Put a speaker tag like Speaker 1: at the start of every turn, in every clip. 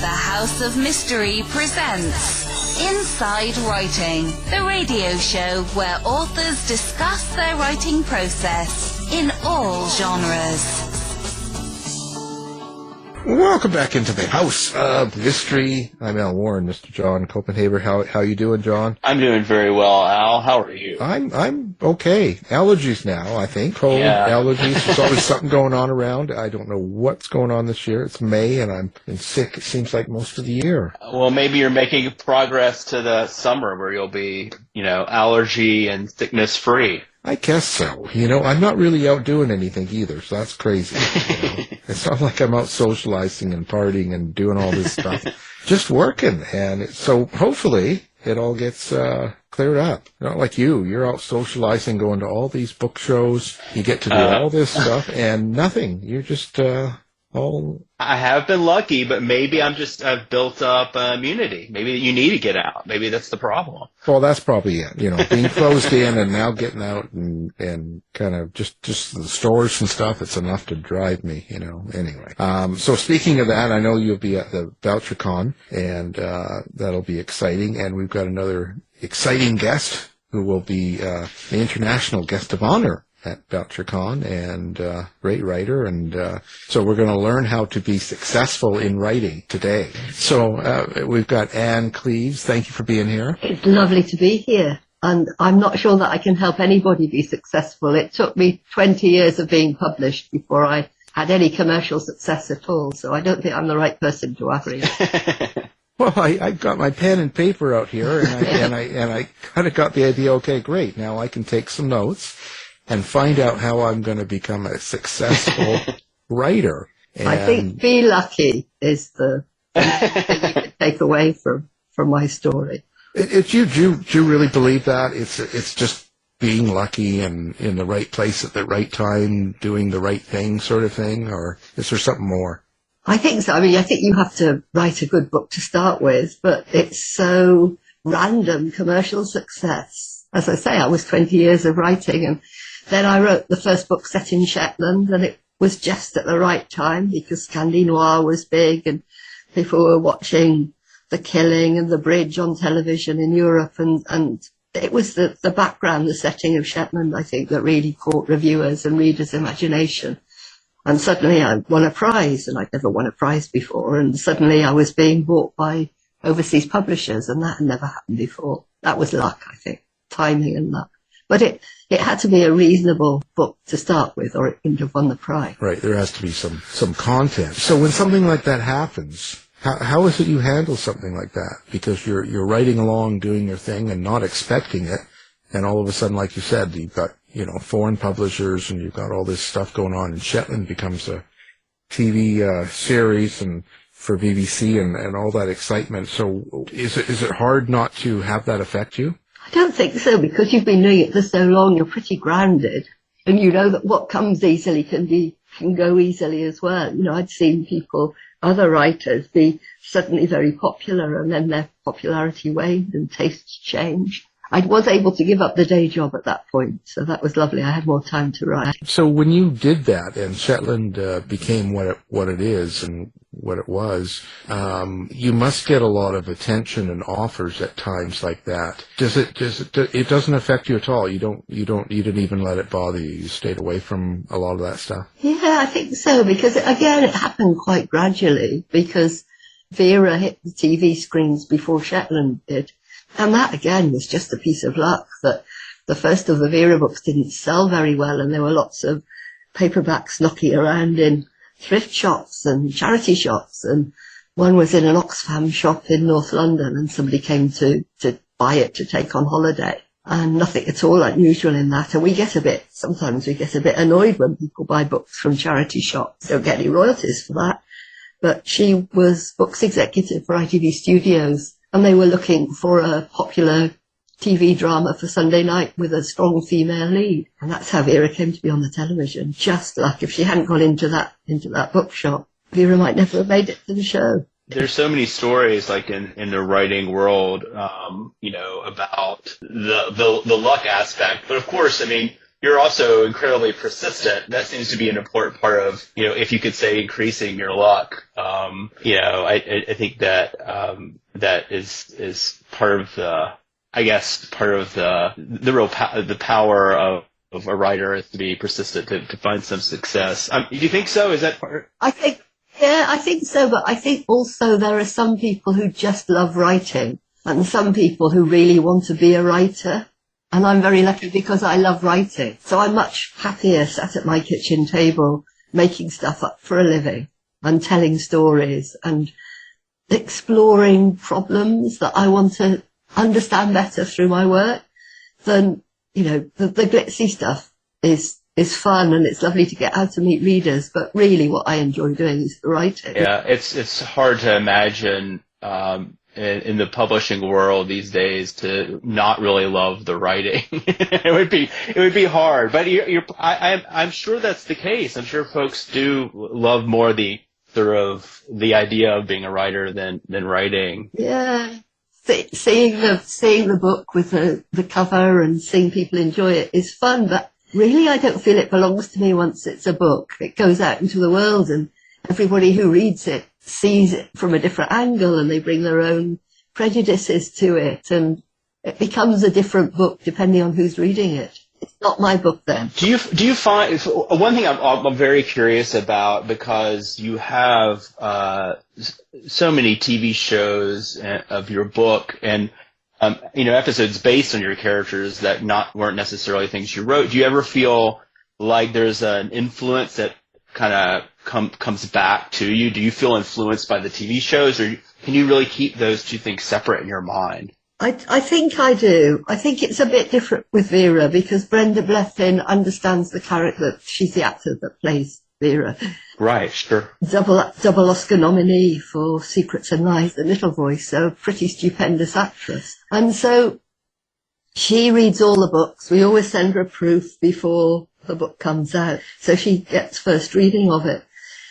Speaker 1: The House of Mystery presents Inside Writing, the radio show where authors discuss their writing process in all genres.
Speaker 2: Welcome back into the House of Mystery. I'm Al Warren, Mr. John Copenhaver. How you doing, John?
Speaker 3: I'm doing very well, Al. How are you?
Speaker 2: I'm okay. Allergies now, I think. Cold, allergies. There's always something going on around. I don't know what's going on this year. It's May, and I've been sick, it seems like, most of the year.
Speaker 3: Well, maybe you're making progress to the summer where you'll be, allergy and sickness-free.
Speaker 2: I guess so. I'm not really out doing anything either, so that's crazy. It's not like I'm out socializing and partying and doing all this stuff. Just working. And so hopefully it all gets cleared up. Not like you. You're out socializing, going to all these book shows. You get to do all this stuff and nothing. You're just all...
Speaker 3: I have been lucky, but maybe I've built up immunity. Maybe you need to get out. Maybe that's the problem.
Speaker 2: Well, that's probably it. Being closed in and now getting out and kind of just the stores and stuff, it's enough to drive me, anyway. So speaking of that, I know you'll be at the VoucherCon, and that'll be exciting. And we've got another exciting guest who will be the international guest of honor at VoucherCon, and great writer, and so we're going to learn how to be successful in writing today. So we've got Anne Cleeves. Thank you for being here.
Speaker 4: It's lovely to be here, and I'm not sure that I can help anybody be successful. It took me 20 years of being published before I had any commercial success at all, so I don't think I'm the right person to ask you.
Speaker 2: Well, I got my pen and paper out here, and I kind of got the idea. Okay, great. Now I can take some notes and find out how I'm going to become a successful writer. And
Speaker 4: I think be lucky is the thing you can take away from my story.
Speaker 2: Do you really believe that? It's just being lucky and in the right place at the right time, doing the right thing sort of thing, or is there something more?
Speaker 4: I think so. I mean, I think you have to write a good book to start with, but it's so random, commercial success. As I say, I was 20 years of writing, and then I wrote the first book set in Shetland, and it was just at the right time because Scandi Noir was big and people were watching The Killing and The Bridge on television in Europe, and it was the background, the setting of Shetland, I think, that really caught reviewers' and readers' imagination. And suddenly I won a prize, and I'd never won a prize before, and suddenly I was being bought by overseas publishers, and that had never happened before. That was luck, I think, timing and luck. But it had to be a reasonable book to start with, or it wouldn't have won the prize.
Speaker 2: Right, there has to be some content. So when something like that happens, how is it you handle something like that? Because you're writing along, doing your thing, and not expecting it, and all of a sudden, like you said, you've got foreign publishers, and you've got all this stuff going on, and Shetland becomes a TV series and for BBC and all that excitement. So is it hard not to have that affect you?
Speaker 4: I don't think so, because you've been doing it for so long, you're pretty grounded, and you know that what comes easily can go easily as well. I'd seen other writers be suddenly very popular, and then their popularity waned and tastes changed. I was able to give up the day job at that point, so that was lovely. I had more time to write. So
Speaker 2: when you did that, and Shetland became what it is and what it was, you must get a lot of attention and offers at times like that. It doesn't affect you at all? You didn't even let it bother you? You stayed away from a lot of that stuff?
Speaker 4: Yeah, I think so, because again, it happened quite gradually, because Vera hit the TV screens before Shetland did. And that, again, was just a piece of luck that the first of the Vera books didn't sell very well, and there were lots of paperbacks knocking around in thrift shops and charity shops. And one was in an Oxfam shop in North London, and somebody came to buy it to take on holiday. And nothing at all unusual in that. And sometimes we get a bit annoyed when people buy books from charity shops. Don't get any royalties for that. But she was books executive for ITV Studios, and they were looking for a popular TV drama for Sunday night with a strong female lead. And that's how Vera came to be on the television. Just luck. If she hadn't gone into that bookshop, Vera might never have made it to the show.
Speaker 3: There's so many stories like in the writing world, about the luck aspect. But of course, I mean, you're also incredibly persistent. That seems to be an important part of, if you could say increasing your luck. I think that that is part of the real the power of a writer is to be persistent to find some success. Do you think so? Is that part?
Speaker 4: I think so, but I think also there are some people who just love writing and some people who really want to be a writer. And I'm very lucky because I love writing. So I'm much happier sat at my kitchen table making stuff up for a living and telling stories and exploring problems that I want to understand better through my work than, the glitzy stuff is fun and it's lovely to get out to meet readers. But really what I enjoy doing is the writing.
Speaker 3: Yeah, it's hard to imagine in the publishing world these days to not really love the writing. It would be hard, but I'm sure that's the case. I'm sure folks do love more the idea of being a writer than writing.
Speaker 4: Yeah, seeing the book with the cover and seeing people enjoy it is fun, but really I don't feel it belongs to me once it's a book. It goes out into the world and everybody who reads it sees it from a different angle and they bring their own prejudices to it and it becomes a different book depending on who's reading it. It's not my book then.
Speaker 3: Do you find one thing I'm very curious about, because you have so many TV shows of your book and episodes based on your characters that weren't necessarily things you wrote. Do you ever feel like there's an influence that kind of comes back to you? Do you feel influenced by the TV shows, or can you really keep those two things separate in your mind?
Speaker 4: I think I do. I think it's a bit different with Vera because Brenda Blethyn understands the character. She's the actor that plays Vera.
Speaker 3: Right, sure.
Speaker 4: Double Oscar nominee for Secrets and Lies, The Little Voice, so a pretty stupendous actress. And so she reads all the books. We always send her a proof before the book comes out, so she gets first reading of it.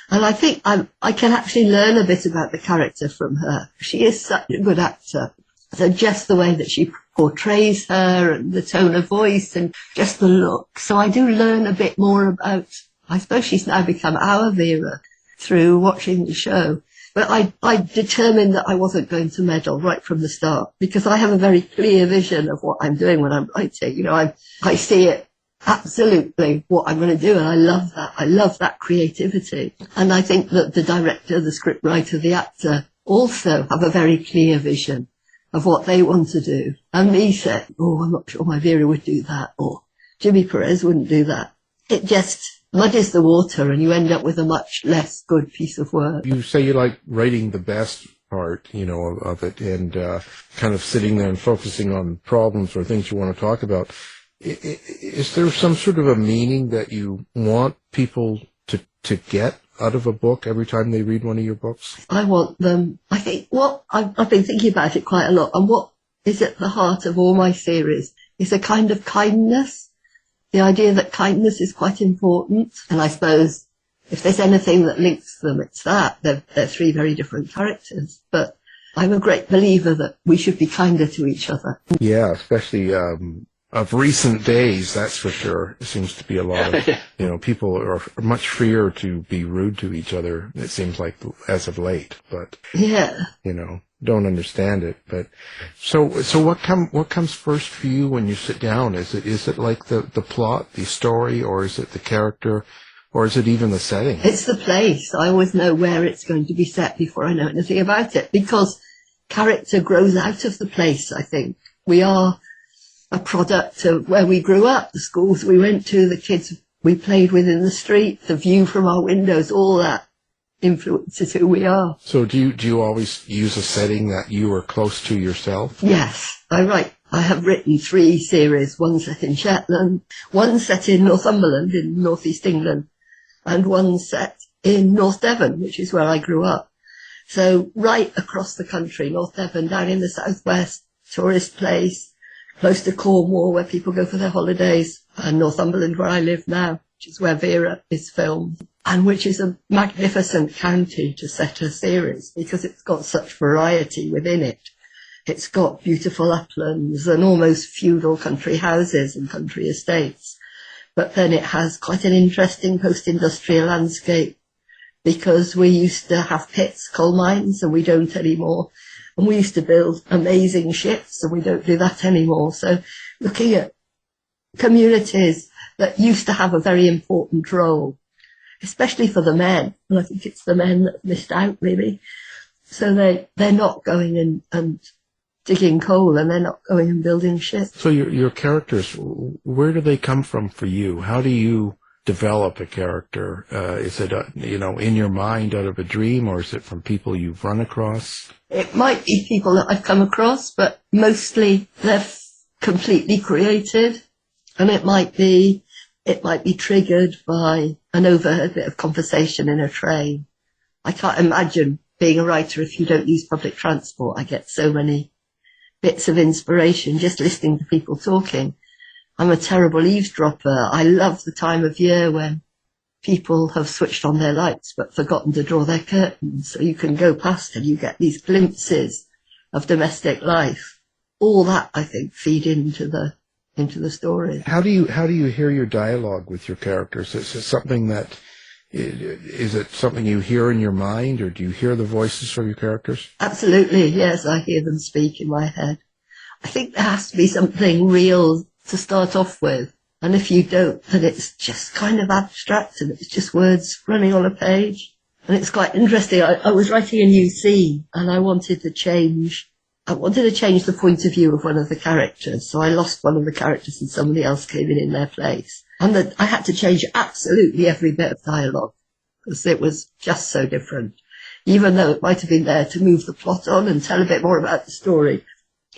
Speaker 4: And I think I can actually learn a bit about the character from her. She is such a good actor. So just the way that she portrays her and the tone of voice and just the look. So I do learn a bit more about, I suppose she's now become our Vera through watching the show. But I determined that I wasn't going to meddle right from the start because I have a very clear vision of what I'm doing when I'm writing. I see it absolutely what I'm going to do, and I love that. I love that creativity. And I think that the director, the scriptwriter, the actor also have a very clear vision of what they want to do. And me said, I'm not sure my Vera would do that, or Jimmy Perez wouldn't do that. It just muddies the water and you end up with a much less good piece of work.
Speaker 2: You say you like writing the best part, of it, and kind of sitting there and focusing on problems or things you want to talk about. Is there some sort of a meaning that you want people to get out of a book every time they read one of your books?
Speaker 4: I want them, I think I've been thinking about it quite a lot, and what is at the heart of all my series is a kind of kindness. The idea that kindness is quite important, and I suppose if there's anything that links them, it's that. They're three very different characters, but I'm a great believer that we should be kinder to each other.
Speaker 2: Yeah, especially of recent days, that's for sure. It seems to be a lot of, people are much freer to be rude to each other, it seems like, as of late. But, don't understand it. But so what comes first for you when you sit down? Is it like the plot, the story, or is it the character, or is it even the setting?
Speaker 4: It's the place. I always know where it's going to be set before I know anything about it, because character grows out of the place, I think. We are a product of where we grew up, the schools we went to, the kids we played with in the street, the view from our windows, all that influences who we are.
Speaker 2: So do you always use a setting that you are close to yourself?
Speaker 4: Yes, I have written 3 series, one set in Shetland, one set in Northumberland in northeast England, and one set in North Devon, which is where I grew up. So right across the country, North Devon, down in the southwest, tourist place, close to Cornwall, where people go for their holidays, and Northumberland, where I live now, which is where Vera is filmed, and which is a magnificent county to set a series, because it's got such variety within it. It's got beautiful uplands and almost feudal country houses and country estates, but then it has quite an interesting post-industrial landscape because we used to have pits, coal mines, and we don't anymore. And we used to build amazing ships, and we don't do that anymore. So looking at communities that used to have a very important role, especially for the men, and I think it's the men that missed out really. So they're not going in and digging coal, and they're not going and building ships.
Speaker 2: So your characters, where do they come from for you? How do you develop a character? Is it, in your mind out of a dream, or is it from people you've run across?
Speaker 4: It might be people that I've come across, but mostly they're completely created, and it might be triggered by an overheard bit of conversation in a train. I can't imagine being a writer if you don't use public transport. I get so many bits of inspiration just listening to people talking. I'm a terrible eavesdropper. I love the time of year when people have switched on their lights but forgotten to draw their curtains, so you can go past and you get these glimpses of domestic life. All that, I think, feed into the story. How do
Speaker 2: you hear your dialogue with your characters? Is it something you hear in your mind, or do you hear the voices from your characters?
Speaker 4: Absolutely, yes, I hear them speak in my head. I think there has to be something real to start off with, and if you don't, then it's just kind of abstract and it's just words running on a page. And it's quite interesting. I was writing a new scene and I wanted to change the point of view of one of the characters, so I lost one of the characters and somebody else came in their place. And I had to change absolutely every bit of dialogue because it was just so different. Even though it might have been there to move the plot on and tell a bit more about the story,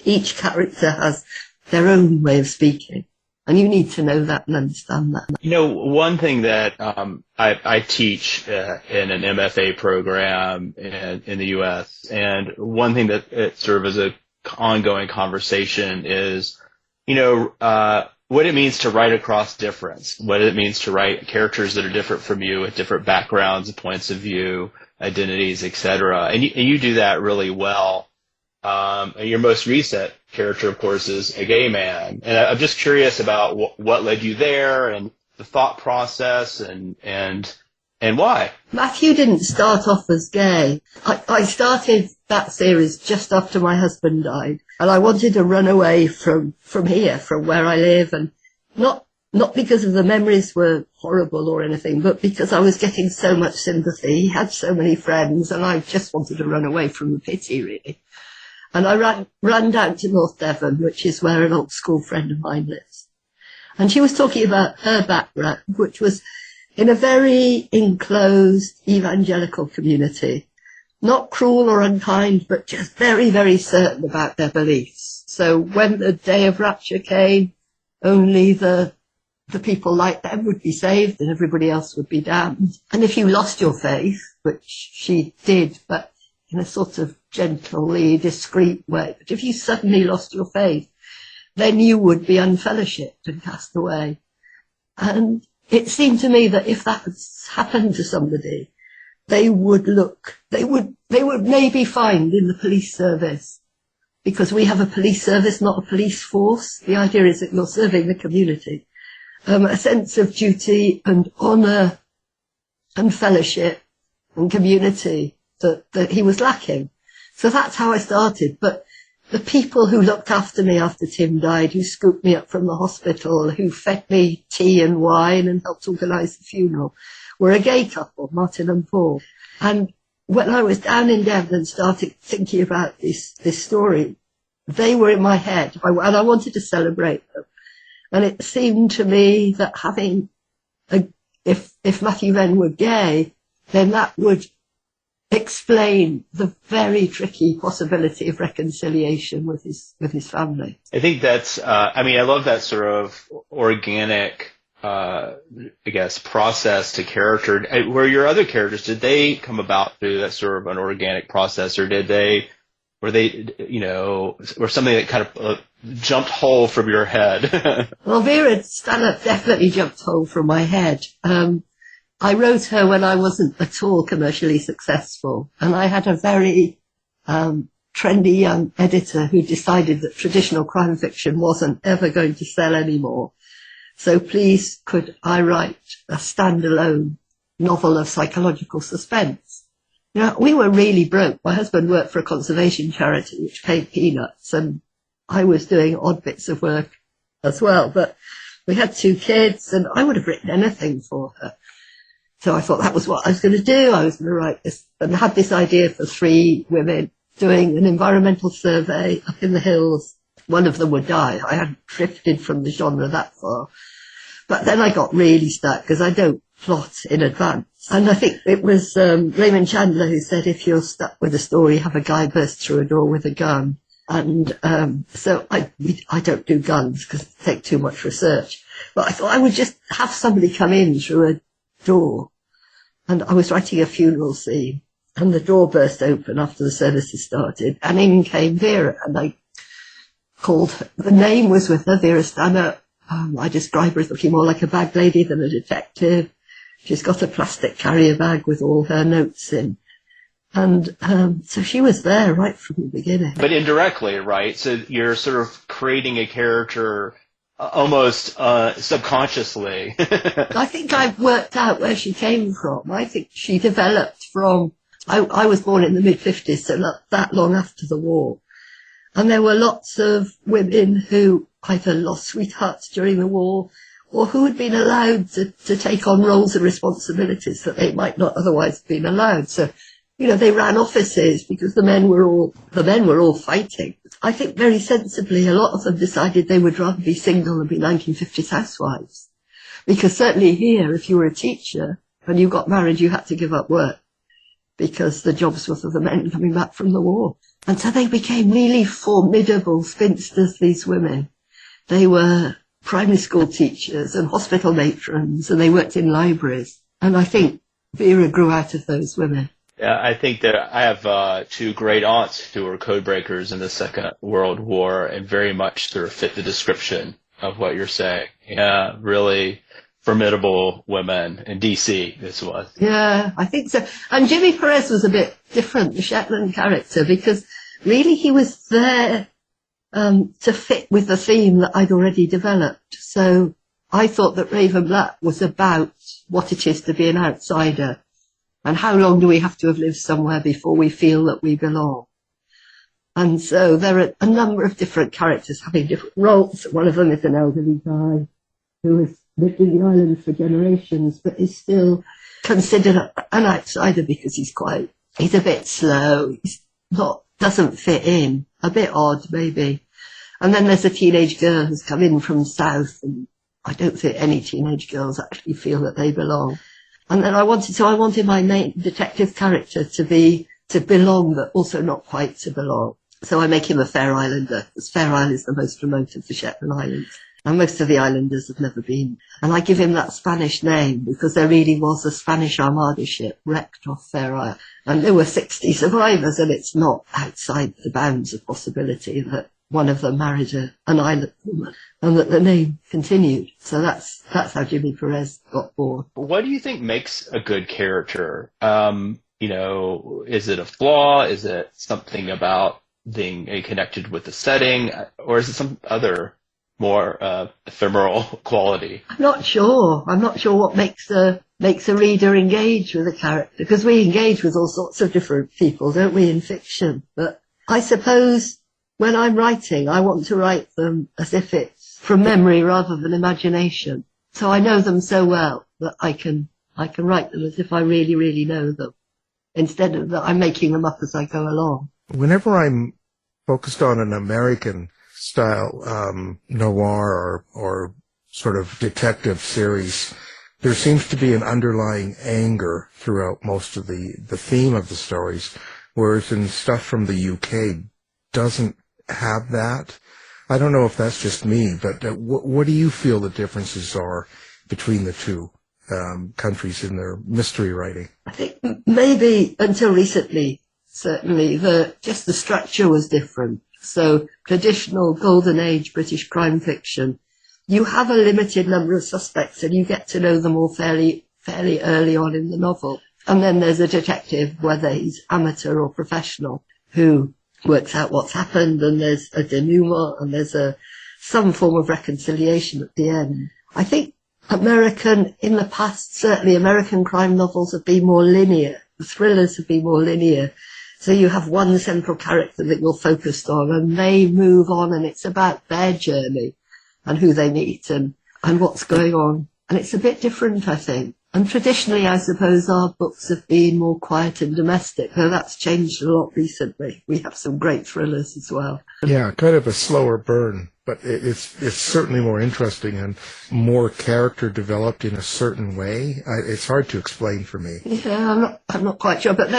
Speaker 4: each character has their own way of speaking. And you need to know that and understand that.
Speaker 3: One thing that I teach in an MFA program in the U.S., and one thing that it sort of is an ongoing conversation is, what it means to write across difference, what it means to write characters that are different from you with different backgrounds, points of view, identities, etc. And you do that really well. Your most recent character, of course, is a gay man. And I'm just curious about what led you there and the thought process and why. Matthew
Speaker 4: didn't start off as gay. I started that series just after my husband died. And I wanted to run away from here, from where I live. And not because of the memories were horrible or anything, but because I was getting so much sympathy. He had so many friends and I just wanted to run away from the pity, really. And I ran down to North Devon, which is where an old school friend of mine lives. And she was talking about her background, which was in a very enclosed evangelical community. Not cruel or unkind, but just very, very certain about their beliefs. So when the day of rapture came, only the people like them would be saved and everybody else would be damned. And if you lost your faith, which she did, but in a sort of gently, discreet way. But if you suddenly lost your faith, then you would be unfellowshipped and cast away. And it seemed to me that if that had happened to somebody, they would maybe find in the police service, because we have a police service, not a police force. The idea is that you're serving the community. A sense of duty and honour and fellowship and community that he was lacking. So that's how I started. But the people who looked after me after Tim died, who scooped me up from the hospital, who fed me tea and wine and helped organise the funeral, were a gay couple, Martin and Paul. And when I was down in Devon and started thinking about this story, they were in my head, and I wanted to celebrate them. And it seemed to me that if Matthew Venn were gay, then that would explain the very tricky possibility of reconciliation with his family.
Speaker 3: I think that's, I love that sort of organic, process to character. Were your other characters, did they come about through that sort of an organic process, or were something that kind of jumped whole from your head?
Speaker 4: Well, Vera stand-up definitely jumped whole from my head. I wrote her when I wasn't at all commercially successful, and I had a very trendy young editor who decided that traditional crime fiction wasn't ever going to sell anymore. So please could I write a standalone novel of psychological suspense? You know, we were really broke. My husband worked for a conservation charity which paid peanuts, and I was doing odd bits of work as well. But we had 2 kids, and I would have written anything for her. So I thought that was what I was going to do. I was going to write this, and I had this idea for 3 women doing an environmental survey up in the hills. One of them would die. I hadn't drifted from the genre that far. But then I got really stuck because I don't plot in advance. And I think it was Raymond Chandler who said, if you're stuck with a story, have a guy burst through a door with a gun. And so I don't do guns because it takes too much research. But I thought I would just have somebody come in through a door. And I was writing a funeral scene, and the door burst open after the services started, and in came Vera, and I called her. The name was with her, Vera Stanhope. I describe her as looking more like a bag lady than a detective. She's got a plastic carrier bag with all her notes in. And so she was there right from the beginning.
Speaker 3: But indirectly, right? So you're sort of creating a character almost subconsciously.
Speaker 4: I think I've worked out where she came from. I think she developed from... I was born in the mid-50s, so not that long after the war. And there were lots of women who either lost sweethearts during the war or who had been allowed to take on roles and responsibilities that they might not otherwise have been allowed. So, you know, they ran offices because the men were all fighting. I think very sensibly a lot of them decided they would rather be single than be 1950s housewives. Because certainly here, if you were a teacher and you got married, you had to give up work because the jobs were for the men coming back from the war. And so they became really formidable spinsters, these women. They were primary school teachers and hospital matrons, and they worked in libraries. And I think Vera grew out of those women.
Speaker 3: Yeah, I think that I have 2 great aunts who were code breakers in the Second World War and very much sort of fit the description of what you're saying. Yeah, really formidable women in DC, this was.
Speaker 4: Yeah, I think so. And Jimmy Perez was a bit different, the Shetland character, because really he was there to fit with the theme that I'd already developed. So I thought that Raven Black was about what it is to be an outsider and how long do we have to have lived somewhere before we feel that we belong. And so there are a number of different characters having different roles. One of them is an elderly guy who has lived in the island for generations but is still considered an outsider because he's a bit slow, doesn't fit in, a bit odd maybe. And then there's a teenage girl who's come in from south, and I don't think any teenage girls actually feel that they belong. And then I wanted my main detective character to belong, but also not quite to belong. So I make him a Fair Islander, because Fair Isle is the most remote of the Shetland Islands. And most of the islanders have never been. And I give him that Spanish name because there really was a Spanish Armada ship wrecked off Fair Isle. And there were 60 survivors, and it's not outside the bounds of possibility that one of them married an island woman and that the name continued. So that's how Jimmy Perez got born.
Speaker 3: What do you think makes a good character? You know, is it a flaw? Is it something about being connected with the setting? Or is it some other more ephemeral quality?
Speaker 4: I'm not sure what makes a reader engage with a character, because we engage with all sorts of different people, don't we, in fiction? But I suppose when I'm writing, I want to write them as if it's from memory rather than imagination. So I know them so well that I can write them as if I really, really know them, instead of that I'm making them up as I go along.
Speaker 2: Whenever I'm focused on an American style noir or sort of detective series, there seems to be an underlying anger throughout most of the theme of the stories, whereas in stuff from the UK doesn't have that. I don't know if that's just me, but what do you feel the differences are between the two countries in their mystery writing?
Speaker 4: I think maybe until recently, certainly, just the structure was different. So traditional golden age British crime fiction, you have a limited number of suspects and you get to know them all fairly early on in the novel. And then there's a detective, whether he's amateur or professional, who works out what's happened, and there's a denouement and there's some form of reconciliation at the end. I think in the past, certainly American crime novels have been more linear. The thrillers have been more linear. So you have one central character that you're focused on, and they move on, and it's about their journey and who they meet and what's going on. And it's a bit different, I think. And traditionally, I suppose, our books have been more quiet and domestic, though that's changed a lot recently. We have some great thrillers as well.
Speaker 2: Yeah, kind of a slower burn, but it's certainly more interesting and more character developed in a certain way. It's hard to explain for me.
Speaker 4: Yeah, I'm not quite sure, but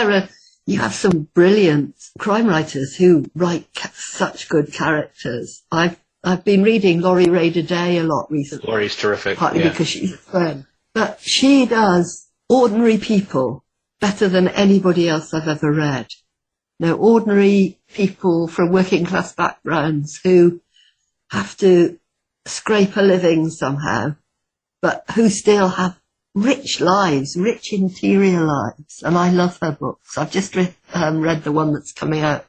Speaker 4: you have some brilliant crime writers who write such good characters. I've been reading Laurie Raider Day a lot recently.
Speaker 3: Laurie's terrific.
Speaker 4: Partly because she's a friend. But she does ordinary people better than anybody else I've ever read. Ordinary people from working class backgrounds who have to scrape a living somehow, but who still have rich lives, rich interior lives. And I love her books. I've just read the one that's coming out,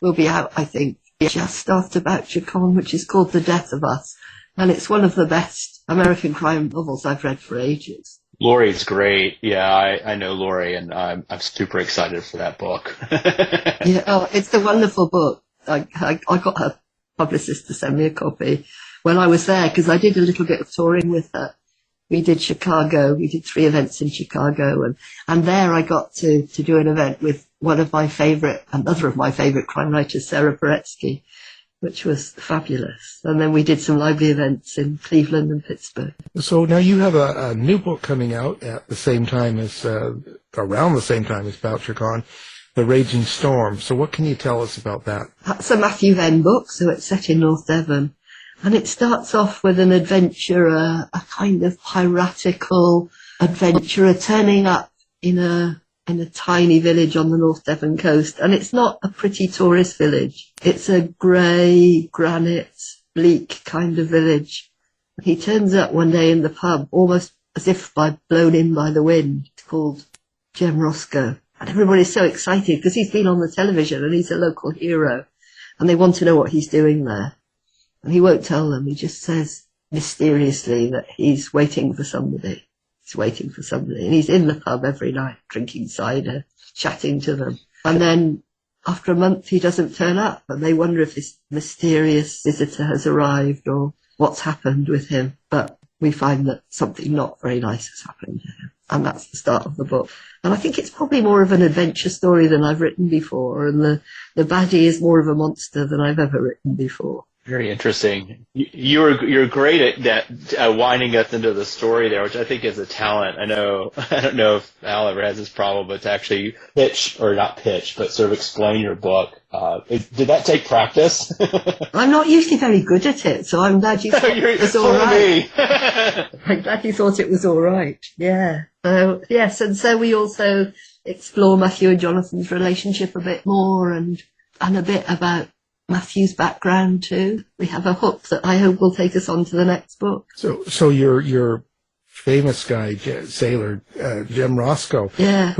Speaker 4: will be out, I think, just after Bouchercon, which is called The Death of Us. And it's one of the best American crime novels I've read for ages.
Speaker 3: Laurie's great. Yeah, I know Laurie, and I'm super excited for that book.
Speaker 4: Yeah, it's a wonderful book. I got her publicist to send me a copy when I was there, because I did a little bit of touring with her. We did Chicago. We did 3 events in Chicago, and there I got to do an event with another of my favourite crime writers, Sarah Paretsky, which was fabulous. And then we did some lively events in Cleveland and Pittsburgh.
Speaker 2: So now you have a new book coming out at the same time as, around the same time as Bouchercon, The Raging Storm. So what can you tell us about that?
Speaker 4: That's a Matthew Venn book, so it's set in North Devon. And it starts off with an adventurer, a kind of piratical adventurer turning up in a tiny village on the North Devon coast. And it's not a pretty tourist village. It's a grey, granite, bleak kind of village. He turns up one day in the pub, almost as if blown in by the wind. It's called Jem Rosco. And everybody's so excited because he's been on the television and he's a local hero. And they want to know what he's doing there. And he won't tell them. He just says mysteriously that he's waiting for somebody. He's waiting for somebody. And he's in the pub every night, drinking cider, chatting to them. And then after a month, he doesn't turn up. And they wonder if this mysterious visitor has arrived or what's happened with him. But we find that something not very nice has happened to him. And that's the start of the book. And I think it's probably more of an adventure story than I've written before. And the baddie is more of a monster than I've ever written before.
Speaker 3: Very interesting. You're great at that, winding us into the story there, which I think is a talent. I don't know if Al ever has this problem, but to actually but sort of explain your book. Did that take practice?
Speaker 4: I'm not usually very good at it, so I'm glad you thought it was all right. I'm glad you thought it was all right. Yeah. Yes, and so we also explore Matthew and Jonathan's relationship a bit more, and a bit about Matthew's background too. We have a hook that I hope will take us on to the next book.
Speaker 2: So your famous guy, sailor, Jem Rosco.
Speaker 4: Yeah.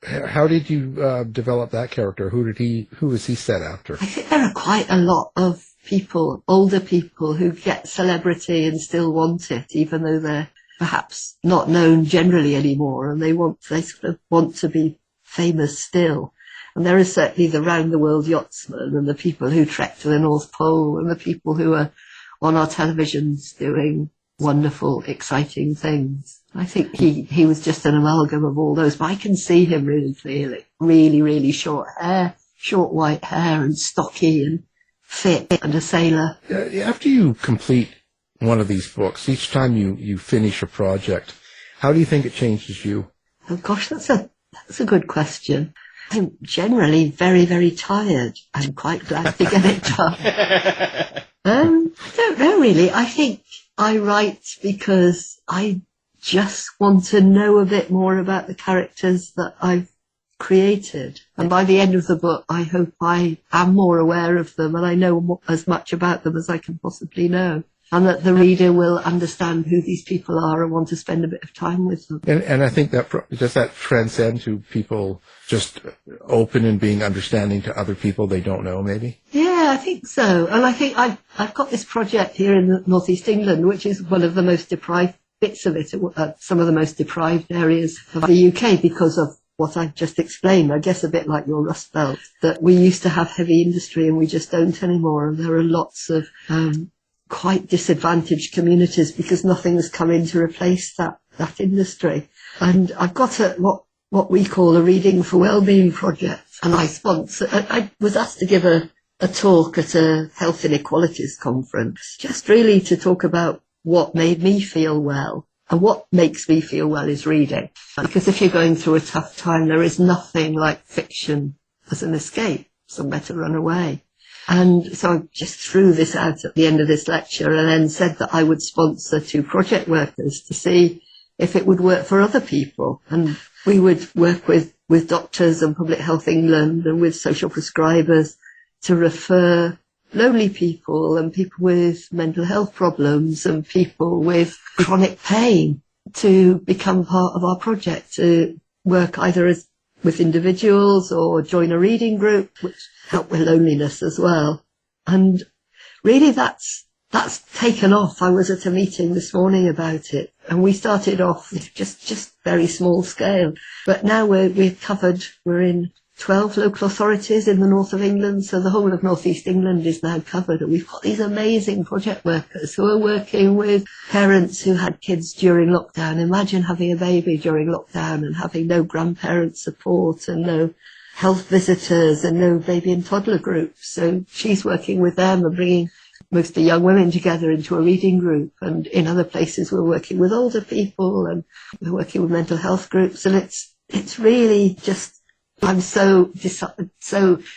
Speaker 2: How did you develop that character? Who was he set after?
Speaker 4: I think there are quite a lot of people, older people, who get celebrity and still want it, even though they're perhaps not known generally anymore, and they sort of want to be famous still. And there is certainly the round-the-world yachtsmen and the people who trek to the North Pole and the people who are on our televisions doing wonderful, exciting things. I think he was just an amalgam of all those, but I can see him really clearly. Really, really short white hair and stocky and fit and a sailor.
Speaker 2: After you complete one of these books, each time you finish a project, how do you think it changes you?
Speaker 4: Oh gosh, that's a good question. I'm generally very, very tired. I'm quite glad to get it done. I don't know really. I think I write because I just want to know a bit more about the characters that I've created. And by the end of the book, I hope I am more aware of them and I know as much about them as I can possibly know. And that the reader will understand who these people are and want to spend a bit of time with them.
Speaker 2: And I think does that transcend to people just open and being understanding to other people they don't know, maybe?
Speaker 4: Yeah, Yeah, I think so. And I think I've got this project here in North East England, which is one of the most deprived bits of it, some of the most deprived areas of the UK because of what I've just explained. I guess a bit like your Rust Belt, that we used to have heavy industry and we just don't anymore. And there are lots of quite disadvantaged communities because nothing's come in to replace that industry. And I've got what we call a Reading for Wellbeing project. And I was asked to give a talk at a health inequalities conference, just really to talk about what made me feel well. And what makes me feel well is reading. Because if you're going through a tough time, there is nothing like fiction as an escape, somewhere to run away. And so I just threw this out at the end of this lecture and then said that I would sponsor 2 project workers to see if it would work for other people. And we would work with doctors and Public Health England and with social prescribers to refer lonely people and people with mental health problems and people with chronic pain to become part of our project, to work either with individuals or join a reading group, which help with loneliness as well. And really that's taken off. I was at a meeting this morning about it, and we started off just very small scale. But now we're in 12 local authorities in the north of England, so the whole of North East England is now covered. And we've got these amazing project workers who are working with parents who had kids during lockdown. Imagine having a baby during lockdown and having no grandparent support and no health visitors and no baby and toddler groups. So she's working with them and bringing mostly young women together into a reading group. And in other places we're working with older people and we're working with mental health groups. And it's really just, I'm so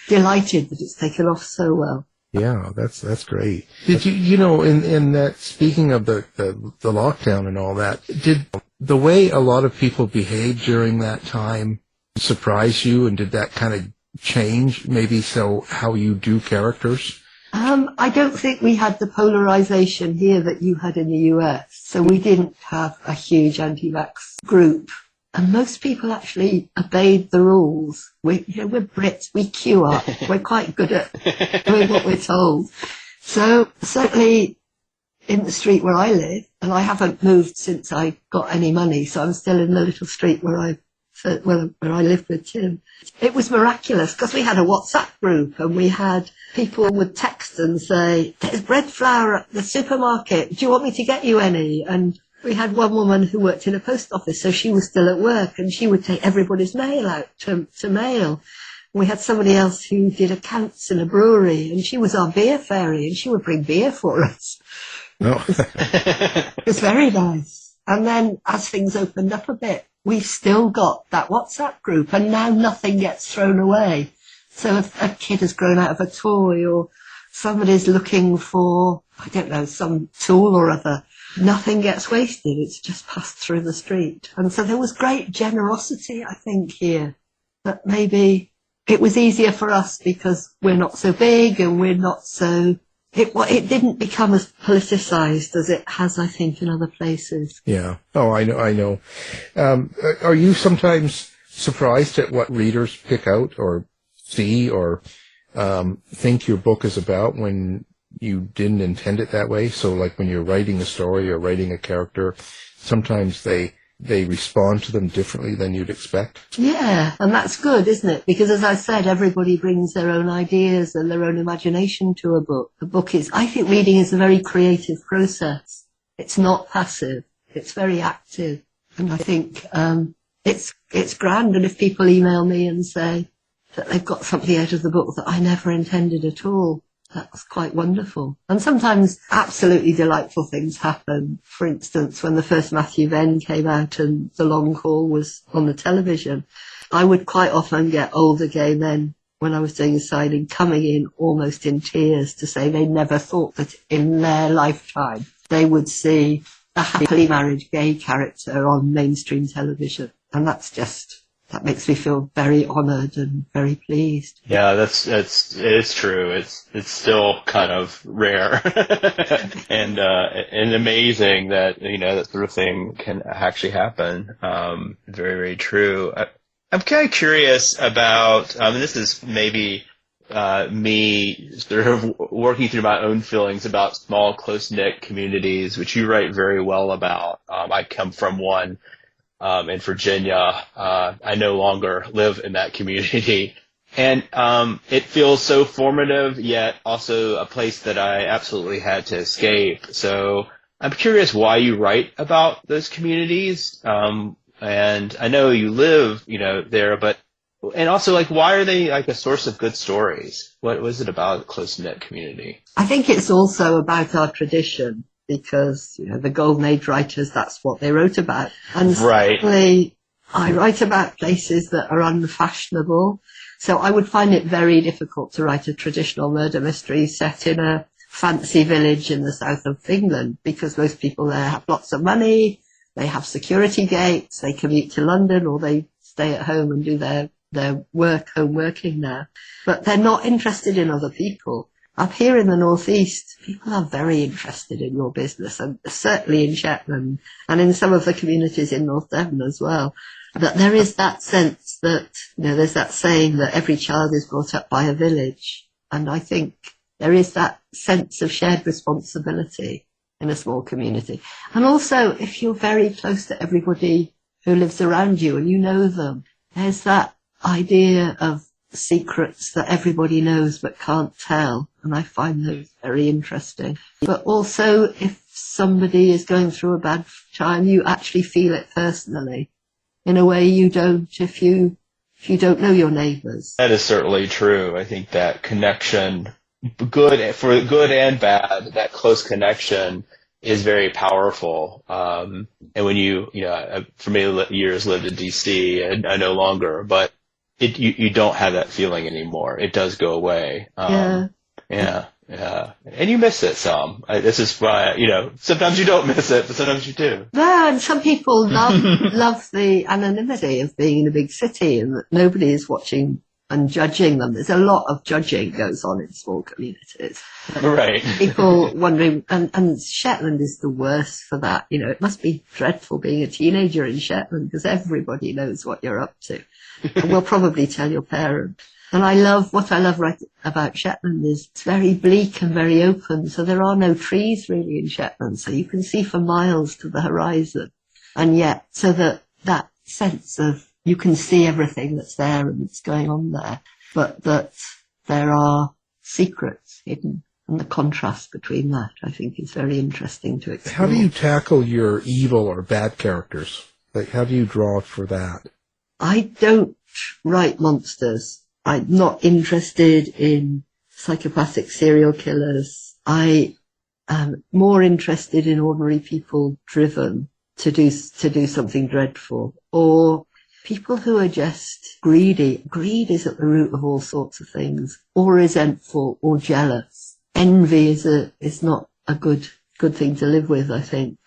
Speaker 4: delighted that it's taken off so well.
Speaker 2: Yeah, that's great. Did you in that, speaking of the lockdown and all that, did the way a lot of people behaved during that time surprise you, and did that kind of change maybe how you do characters?
Speaker 4: I don't think we had the polarization here that you had in the US. So we didn't have a huge anti-vax group. And most people actually obeyed the rules. We're Brits, we queue up. We're quite good at doing what we're told. So certainly in the street where I live, and I haven't moved since I got any money, so I'm still in the little street where I lived with Tim. It was miraculous because we had a WhatsApp group and we had people would text and say, "There's bread flour at the supermarket. Do you want me to get you any?" And we had one woman who worked in a post office, so she was still at work and she would take everybody's mail out to mail. We had somebody else who did accounts in a brewery and she was our beer fairy and she would bring beer for us.
Speaker 2: No.
Speaker 4: It was very nice. And then as things opened up a bit, we still got that WhatsApp group, and now nothing gets thrown away. So if a kid has grown out of a toy or somebody's looking for, I don't know, some tool or other, nothing gets wasted. It's just passed through the street. And so there was great generosity, I think, here. But maybe it was easier for us because we're not so big and we're not so... It didn't become as politicized as it has, I think, in other places.
Speaker 2: Yeah. Oh, I know. Are you sometimes surprised at what readers pick out or see or think your book is about when you didn't intend it that way? So like when you're writing a story or writing a character, sometimes they respond to them differently than you'd expect.
Speaker 4: Yeah, and that's good, isn't it? Because as I said, everybody brings their own ideas and their own imagination to a book. I think reading is a very creative process. It's not passive. It's very active. And I think it's grand. And if people email me and say that they've got something out of the book that I never intended at all, that's quite wonderful. And sometimes absolutely delightful things happen. For instance, when the first Matthew Venn came out and The Long Haul was on the television, I would quite often get older gay men when I was doing a signing coming in almost in tears to say they never thought that in their lifetime they would see a happily married gay character on mainstream television. And that makes me feel very honoured and very pleased.
Speaker 3: Yeah, it's true. It's still kind of rare and amazing that, that sort of thing can actually happen. Very, very true. I'm kind of curious about, and this is maybe me sort of working through my own feelings about small, close-knit communities, which you write very well about. I come from one in Virginia. I no longer live in that community. And it feels so formative, yet also a place that I absolutely had to escape. So I'm curious why you write about those communities. And I know you live, there, and also, like, why are they like a source of good stories? What was it about a close-knit community?
Speaker 4: I think it's also about our tradition because, the Golden Age writers, that's what they wrote about. And certainly I write about places that are unfashionable. So I would find it very difficult to write a traditional murder mystery set in a fancy village in the south of England because most people there have lots of money, they have security gates, they commute to London or they stay at home and do their home working now. But they're not interested in other people. Up here in the northeast, people are very interested in your business, and certainly in Shetland and in some of the communities in North Devon as well. That there is that sense that, there's that saying that every child is brought up by a village. And I think there is that sense of shared responsibility in a small community. And also, if you're very close to everybody who lives around you and you know them, there's that idea of secrets that everybody knows but can't tell. And I find those very interesting. But also, if somebody is going through a bad time, you actually feel it personally in a way you don't if you don't know your neighbours.
Speaker 3: That is certainly true. I think that connection, for good and bad, that close connection is very powerful. And when for many years lived in DC, and I no longer, but you don't have that feeling anymore. It does go away. Yeah. And you miss it some. This is why, sometimes you don't miss it, but sometimes you do.
Speaker 4: No, and some people love the anonymity of being in a big city and that nobody is watching and judging them. There's a lot of judging goes on in small communities.
Speaker 3: Right.
Speaker 4: People wondering, and Shetland is the worst for that. It must be dreadful being a teenager in Shetland because everybody knows what you're up to. And will probably tell your parents. And what I love right about Shetland is it's very bleak and very open. So there are no trees really in Shetland. So you can see for miles to the horizon. And yet, so that sense of you can see everything that's there and that's going on there, but that there are secrets hidden. And the contrast between that, I think, is very interesting to explore.
Speaker 2: How do you tackle your evil or bad characters? Like, how do you draw for that?
Speaker 4: I don't write monsters. I'm not interested in psychopathic serial killers. I am more interested in ordinary people driven to do something dreadful, or people who are just greedy. Greed is at the root of all sorts of things, or resentful, or jealous. Envy is not a good thing to live with, I think.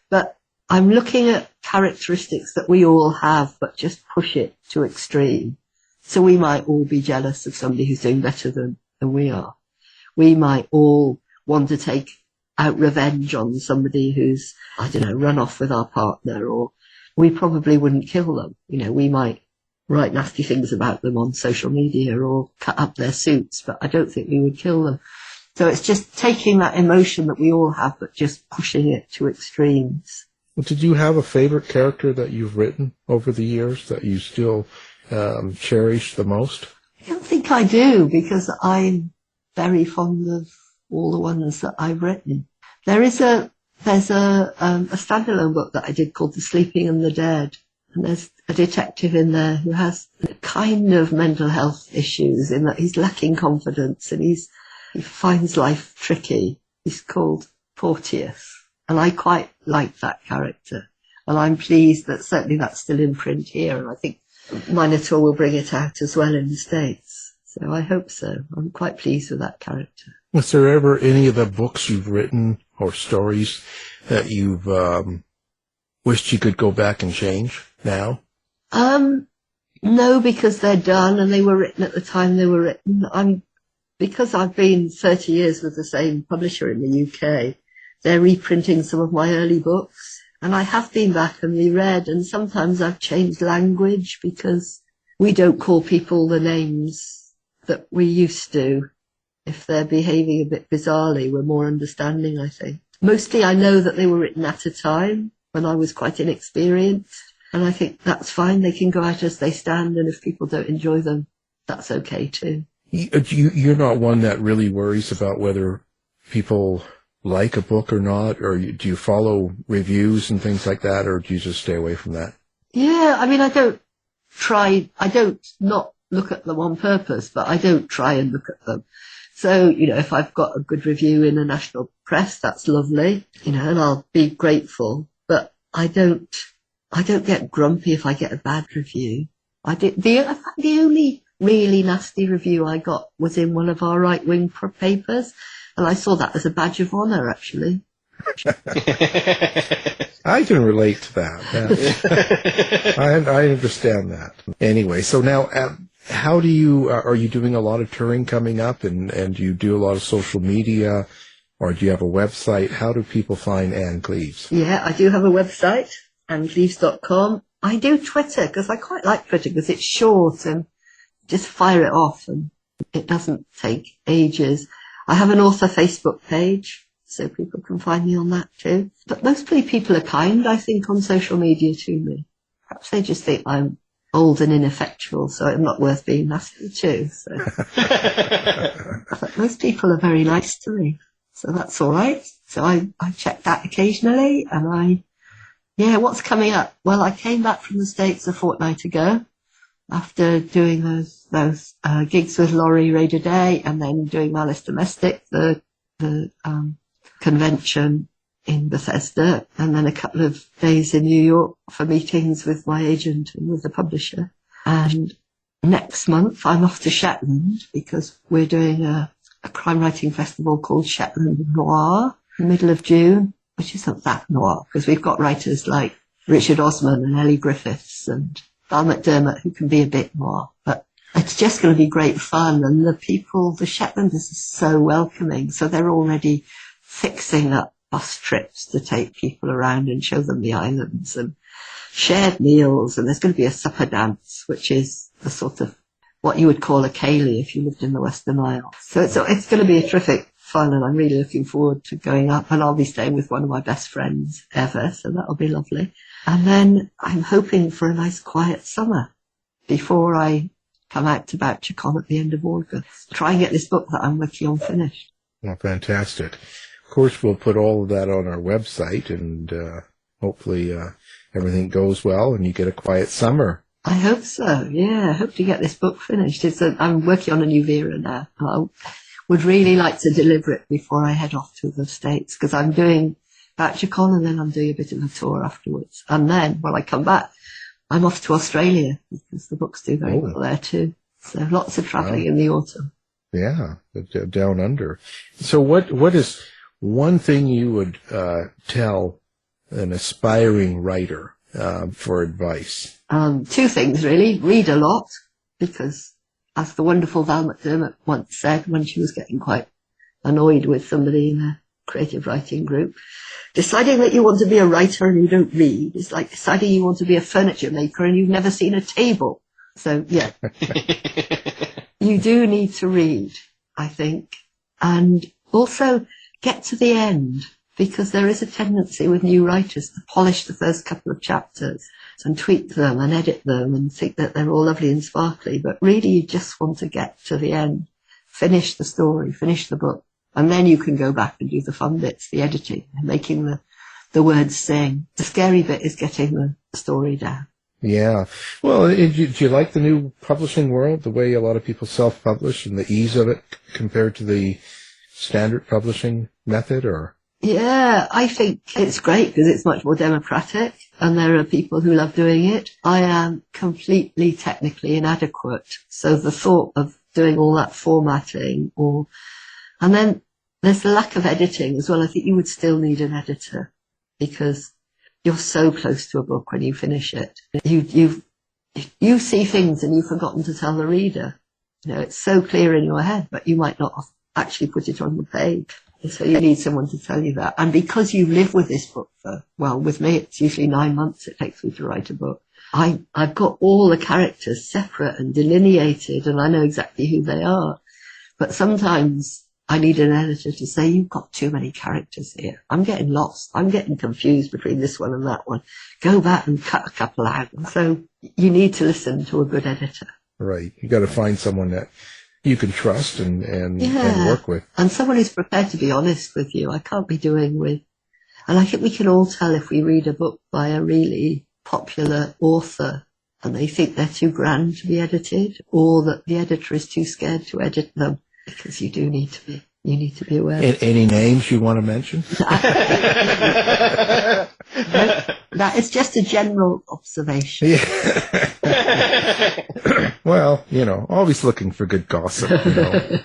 Speaker 4: But I'm looking at characteristics that we all have, but just push it to extreme. So we might all be jealous of somebody who's doing better than we are. We might all want to take out revenge on somebody who's, run off with our partner, or we probably wouldn't kill them. We might write nasty things about them on social media or cut up their suits, but I don't think we would kill them. So it's just taking that emotion that we all have, but just pushing it to extremes.
Speaker 2: Well, did you have a favorite character that you've written over the years that you still cherish the most?
Speaker 4: I don't think I do, because I'm very fond of all the ones that I've written. There's a standalone book that I did called The Sleeping and the Dead, and there's a detective in there who has a kind of mental health issues in that he's lacking confidence and he finds life tricky. He's called Porteous, and I quite like that character, and I'm pleased that certainly that's still in print here, and I think Minotaur will bring it out as well in the States. So I hope so. I'm quite pleased with that character.
Speaker 2: Was there ever any of the books you've written or stories that you've wished you could go back and change now?
Speaker 4: No, because they're done and they were written at the time they were written. Because I've been 30 years with the same publisher in the UK, they're reprinting some of my early books. And I have been back and reread, and sometimes I've changed language because we don't call people the names that we used to. If they're behaving a bit bizarrely, we're more understanding, I think. Mostly I know that they were written at a time when I was quite inexperienced, and I think that's fine. They can go out as they stand, and if people don't enjoy them, that's okay too.
Speaker 2: You're not one that really worries about whether people like a book or not, or do you follow reviews and things like that, or do you just stay away from that?
Speaker 4: Yeah, I mean, I don't not look at them on purpose, but I don't try and look at them. So, if I've got a good review in the national press, that's lovely, and I'll be grateful. But I don't get grumpy if I get a bad review. The only really nasty review I got was in one of our right-wing papers, and I saw that as a badge of honour, actually.
Speaker 2: I can relate to that. I understand that. Anyway, so now, how do you, are you doing a lot of touring coming up, and do you do a lot of social media, or do you have a website? How do people find Anne Cleeves?
Speaker 4: Yeah, I do have a website, anncleeves.com. I do Twitter, because I quite like Twitter, because it's short and just fire it off, and it doesn't take ages. I have an author Facebook page, so people can find me on that too. But mostly people are kind, I think, on social media to me. Perhaps they just think I'm old and ineffectual, so I'm not worth being nasty to. So. But most people are very nice to me, so that's all right. So I check that occasionally, and what's coming up? Well, I came back from the States a fortnight ago after doing those gigs with Laurie Raider Day, and then doing Malice Domestic, the convention in Bethesda, and then a couple of days in New York for meetings with my agent and with the publisher. And next month I'm off to Shetland, because we're doing a crime writing festival called Shetland Noir in the middle of June, which isn't that noir, because we've got writers like Richard Osman and Ellie Griffiths and Val McDermott, who can be a bit noir. But it's just going to be great fun, and the Shetlanders are so welcoming, so they're already fixing up bus trips to take people around and show them the islands, and shared meals, and there's going to be a supper dance, which is the sort of what you would call a ceilidh if you lived in the Western Isles. So it's going to be a terrific fun, and I'm really looking forward to going up, and I'll be staying with one of my best friends ever, so that'll be lovely. And then I'm hoping for a nice quiet summer before I come out to Bouchercon at the end of August. Try and get this book that I'm working on finished.
Speaker 2: Well, fantastic. Of course, we'll put all of that on our website, and hopefully everything goes well and you get a quiet summer.
Speaker 4: I hope so, yeah. I hope to get this book finished. I'm working on a new Vera now. I would really like to deliver it before I head off to the States, because I'm doing Bouchercon and then I'm doing a bit of a tour afterwards. And then when I come back, I'm off to Australia, because the books do very well there too. So lots of travelling in the autumn. Yeah,
Speaker 2: down under. So what is one thing you would tell an aspiring writer for advice?
Speaker 4: Two things, really. Read a lot, because as the wonderful Val McDermott once said when she was getting quite annoyed with somebody in a creative writing group, deciding that you want to be a writer and you don't read is like deciding you want to be a furniture maker and you've never seen a table. So, yeah. You do need to read, I think. And also get to the end, because there is a tendency with new writers to polish the first couple of chapters and tweak them and edit them and think that they're all lovely and sparkly. But really, you just want to get to the end, finish the story, finish the book. And then you can go back and do the fun bits, the editing, and making the words sing. The scary bit is getting the story down.
Speaker 2: Yeah. Well, do you like the new publishing world, the way a lot of people self-publish and the ease of it compared to the standard publishing method, or?
Speaker 4: Yeah, I think it's great because it's much more democratic and there are people who love doing it. I am completely technically inadequate. So the thought of doing all that formatting and then there's the lack of editing as well. I think you would still need an editor because you're so close to a book when you finish it. You see things and you've forgotten to tell the reader. You know, it's so clear in your head, but you might not actually put it on the page. So you need someone to tell you that. And because you live with this book with me, it's usually 9 months it takes me to write a book. I've got all the characters separate and delineated, and I know exactly who they are. But sometimes I need an editor to say, you've got too many characters here. I'm getting lost. I'm getting confused between this one and that one. Go back and cut a couple out. So you need to listen to a good editor.
Speaker 2: Right. You got to find someone that you can trust and work with.
Speaker 4: And someone who's prepared to be honest with you. I can't be doing with, and I think we can all tell if we read a book by a really popular author and they think they're too grand to be edited, or that the editor is too scared to edit them, because you need to be aware.
Speaker 2: Any names you want to mention?
Speaker 4: That is just a general observation.
Speaker 2: Yeah. Well, always looking for good gossip, in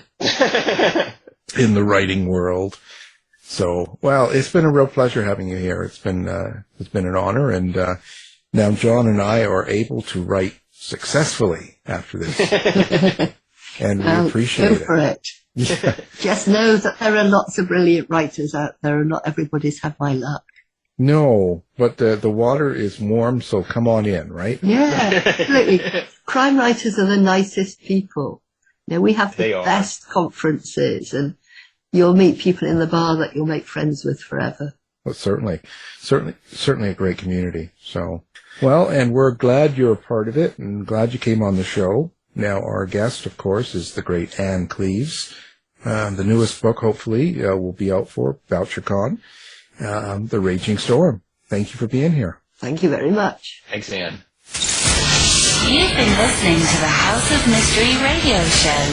Speaker 2: the writing world. So, well, it's been a real pleasure having you here. It's been an honor, and now John and I are able to write successfully after this, and we appreciate it.
Speaker 4: Go for it.
Speaker 2: Yeah.
Speaker 4: Just know that there are lots of brilliant writers out there, and not everybody's had my luck.
Speaker 2: No, but the water is warm, so come on in, right?
Speaker 4: Yeah, absolutely. Crime writers are the nicest people. We have the best conferences, and you'll meet people in the bar that you'll make friends with forever.
Speaker 2: Well, certainly a great community. So, well, and we're glad you're a part of it, and glad you came on the show. Now, our guest, of course, is the great Anne Cleeves. The newest book, hopefully, will be out for VoucherCon. The Raging Storm. Thank you for being here.
Speaker 4: Thank you very much.
Speaker 3: Thanks, Anne.
Speaker 1: You've been listening to the House of Mystery radio show.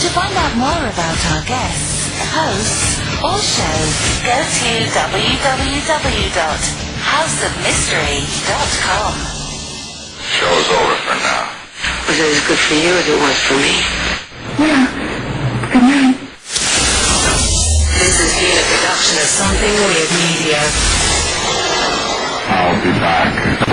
Speaker 1: To find out more about our guests, hosts, or show, go to www.houseofmystery.com.
Speaker 5: Show's over for now.
Speaker 6: Was it as good for you as it was for me?
Speaker 7: Yeah. Good night.
Speaker 6: This has been a production of Something Weird Media.
Speaker 5: I'll be back.